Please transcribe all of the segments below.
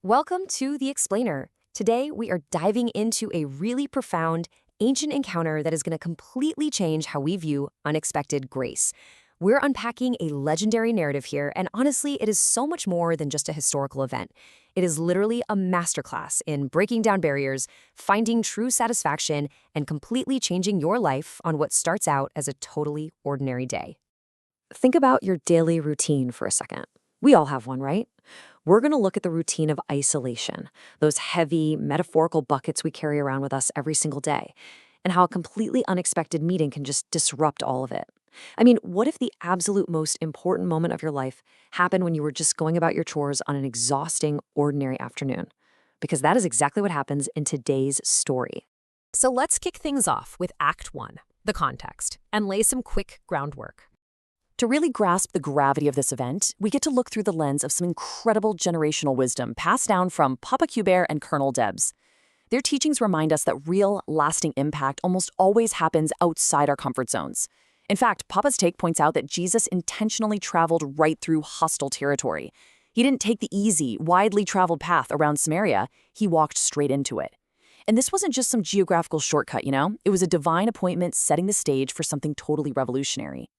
Welcome to The Explainer. Today, we are diving into a really profound, ancient encounter that is going to completely change how we view unexpected grace. We're unpacking a legendary narrative here, and honestly, it is so much more than just a historical event. It is literally a masterclass in breaking down barriers, finding true satisfaction, and completely changing your life on what starts out as a totally ordinary day. Think about your daily routine for a second. We all have one, right? We're going to look at the routine of isolation, those heavy, metaphorical buckets we carry around with us every single day, and how a completely unexpected meeting can just disrupt all of it. I mean, what if the absolute most important moment of your life happened when you were just going about your chores on an exhausting, ordinary afternoon? Because that is exactly what happens in today's story. So let's kick things off with Act 1, the context, and lay some quick groundwork. To really grasp the gravity of this event, we get to look through the lens of some incredible generational wisdom passed down from Papa Cubair and Colonel Debs. Their teachings remind us that real, lasting impact almost always happens outside our comfort zones. In fact, Papa's take points out that Jesus intentionally traveled right through hostile territory. He didn't take the easy, widely traveled path around Samaria, he walked straight into it. And this wasn't just some geographical shortcut, It was a divine appointment setting the stage for something totally revolutionary.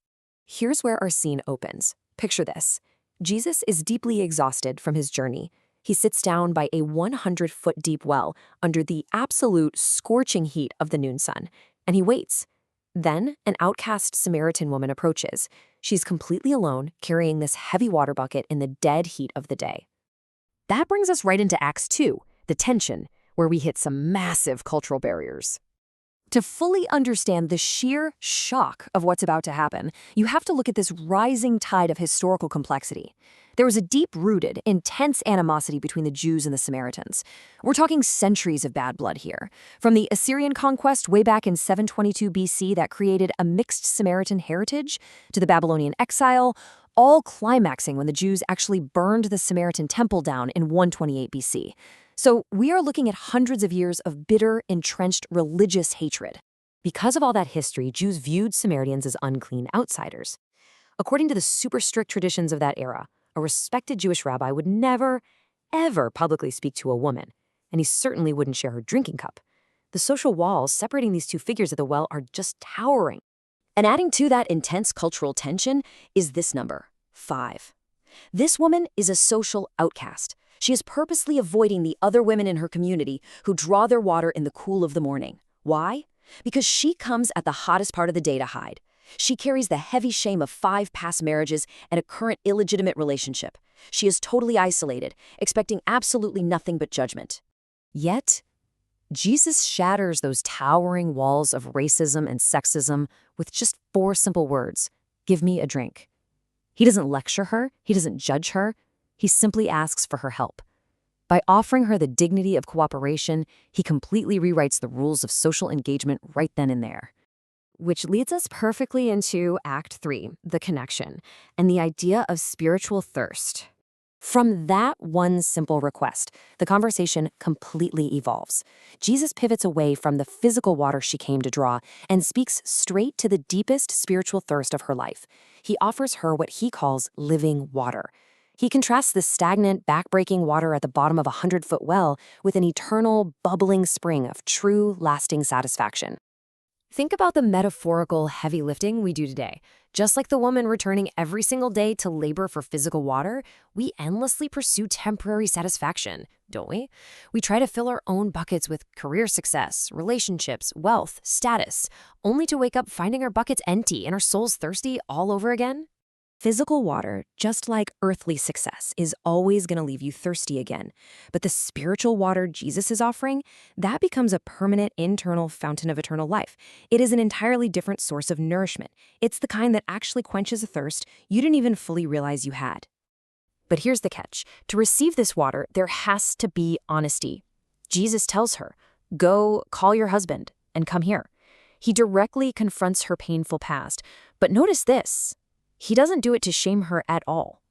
Here's where our scene opens. Picture this. Jesus is deeply exhausted from his journey. He sits down by a 100-foot-deep well under the absolute scorching heat of the noon sun, and he waits. Then, an outcast Samaritan woman approaches. She's completely alone, carrying this heavy water bucket in the dead heat of the day. That brings us right into Acts 2, the tension, where we hit some massive cultural barriers. To fully understand the sheer shock of what's about to happen, you have to look at this rising tide of historical complexity. There was a deep-rooted, intense animosity between the Jews and the Samaritans. We're talking centuries of bad blood here. From the Assyrian conquest way back in 722 BC that created a mixed Samaritan heritage, to the Babylonian exile, all climaxing when the Jews actually burned the Samaritan temple down in 128 BC. So we are looking at hundreds of years of bitter, entrenched religious hatred. Because of all that history, Jews viewed Samaritans as unclean outsiders. According to the super strict traditions of that era, a respected Jewish rabbi would never, ever publicly speak to a woman, and he certainly wouldn't share her drinking cup. The social walls separating these two figures at the well are just towering. And adding to that intense cultural tension is this number, 5. This woman is a social outcast. She is purposely avoiding the other women in her community who draw their water in the cool of the morning. Why? Because she comes at the hottest part of the day to hide. She carries the heavy shame of 5 past marriages and a current illegitimate relationship. She is totally isolated, expecting absolutely nothing but judgment. Yet, Jesus shatters those towering walls of racism and sexism with just 4 simple words: give me a drink. He doesn't lecture her, he doesn't judge her, he simply asks for her help. By offering her the dignity of cooperation, he completely rewrites the rules of social engagement right then and there. Which leads us perfectly into Act 3, the connection, and the idea of spiritual thirst. From that one simple request, the conversation completely evolves. Jesus pivots away from the physical water she came to draw and speaks straight to the deepest spiritual thirst of her life. He offers her what he calls living water. He contrasts the stagnant, back-breaking water at the bottom of a 100-foot well with an eternal, bubbling spring of true, lasting satisfaction. Think about the metaphorical heavy lifting we do today. Just like the woman returning every single day to labor for physical water, we endlessly pursue temporary satisfaction, don't we? We try to fill our own buckets with career success, relationships, wealth, status, only to wake up finding our buckets empty and our souls thirsty all over again. Physical water, just like earthly success, is always going to leave you thirsty again. But the spiritual water Jesus is offering, that becomes a permanent internal fountain of eternal life. It is an entirely different source of nourishment. It's the kind that actually quenches a thirst you didn't even fully realize you had. But here's the catch. To receive this water, there has to be honesty. Jesus tells her, "Go, call your husband, and come here." He directly confronts her painful past. But notice this. He doesn't do it to shame her at all.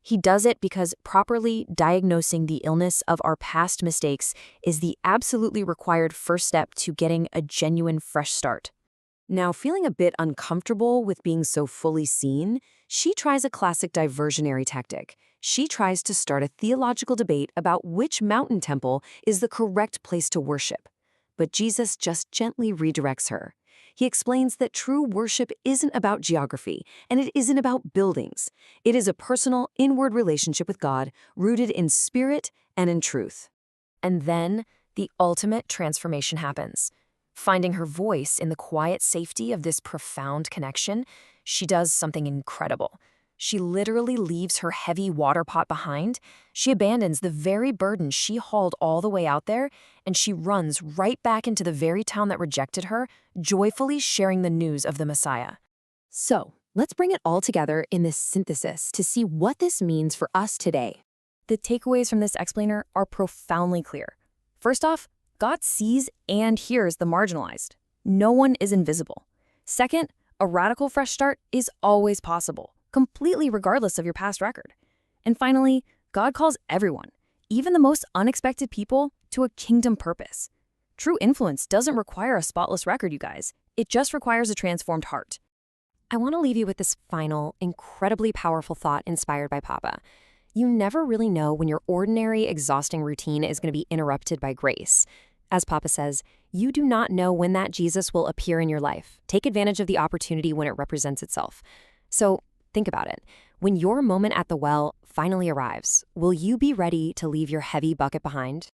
He does it because properly diagnosing the illness of our past mistakes is the absolutely required first step to getting a genuine fresh start. Now, feeling a bit uncomfortable with being so fully seen, she tries a classic diversionary tactic. She tries to start a theological debate about which mountain temple is the correct place to worship. But Jesus just gently redirects her. He explains that true worship isn't about geography, and it isn't about buildings. It is a personal, inward relationship with God, rooted in spirit and in truth. And then, the ultimate transformation happens. Finding her voice in the quiet safety of this profound connection, she does something incredible. She literally leaves her heavy water pot behind. She abandons the very burden she hauled all the way out there, and she runs right back into the very town that rejected her, joyfully sharing the news of the Messiah. So, let's bring it all together in this synthesis to see what this means for us today. The takeaways from this explainer are profoundly clear. First off, God sees and hears the marginalized. No one is invisible. Second, a radical fresh start is always possible, completely regardless of your past record. And finally, God calls everyone, even the most unexpected people, to a kingdom purpose. True influence doesn't require a spotless record, you guys. It just requires a transformed heart. I want to leave you with this final, incredibly powerful thought inspired by Papa. You never really know when your ordinary, exhausting routine is going to be interrupted by grace. As Papa says, you do not know when that Jesus will appear in your life. Take advantage of the opportunity when it represents itself. So think about it. When your moment at the well finally arrives, will you be ready to leave your heavy bucket behind?